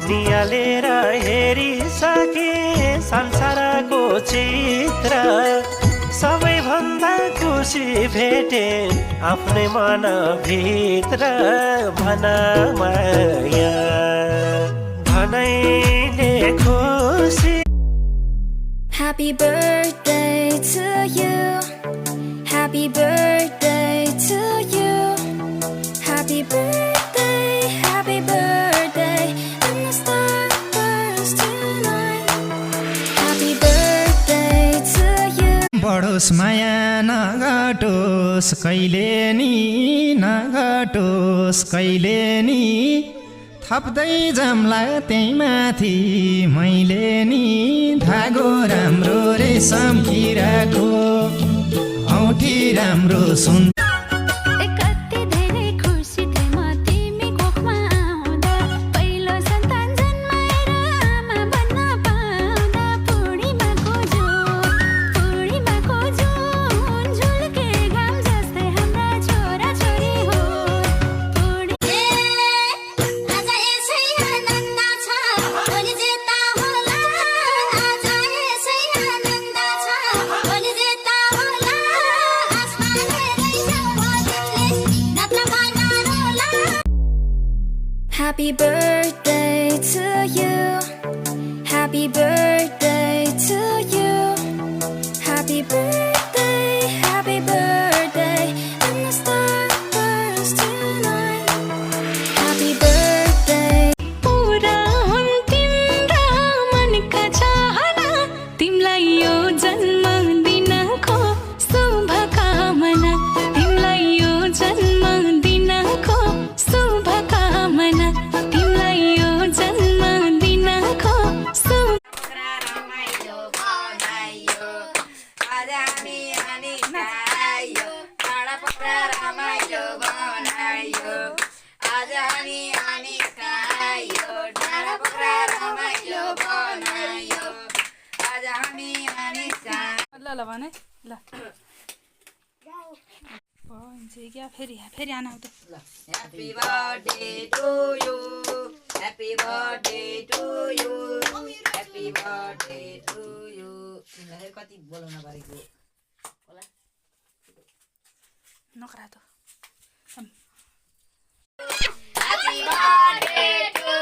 नियालेर हेरिसके संसारको चित्र सबैभन्दा खुसी भेटे आफ्नै मनभित्र भन माया भनाइले खुसी Happy birthday to you. Happy birthday to you. Happy birthday, happy birthday. And the star burns tonight. Happy birthday to you. बढोस् माया नघटोस् कहिले नि नघटोस् कहिले नि थप्दै जम्ला त्यही माथि मैले नि धागो राम्रो रेशम किराको औँठी राम्रो सुन कति धेरै खुसी थिए म तिमी कोखमा आउँदा पहिलो सन्तान जन्माएर आमा बन्न पाउँदा पूर्णिमाको जुन झुल्के घाम जस्तै हाम्रा छोरा छोरी हो आज यसै आनन्द छ भोलि जेता होला आज यसै आनन्द छ भोलि जेता होला Happy birthday to you. Happy birthday to you. Happy birthday, happy birthday. And the star burns tonight. Happy birthday. पूरा हुन् तिम्रा मनका चाहना तिमलाई यो जन्मदिनको शुभकामना तिमलाई यो जन्मदिनको शुभकामना तिमलाई यो जन्मदिनको रमाइलो बनायो आज हामी अनिकायो टाढा पक्रा रमाइलो बनायो आज हामी अनिकायो टाढा पक्रा रमाइलो बनायो आज हामी अनिका ल भने ल हुन्छ क्या फेरि आना हो त Happy birthday to you. Happy birthday to you. Happy birthday to you. तिमीलाई कति बोलाउन पारेको होला नकरा त Happy birthday to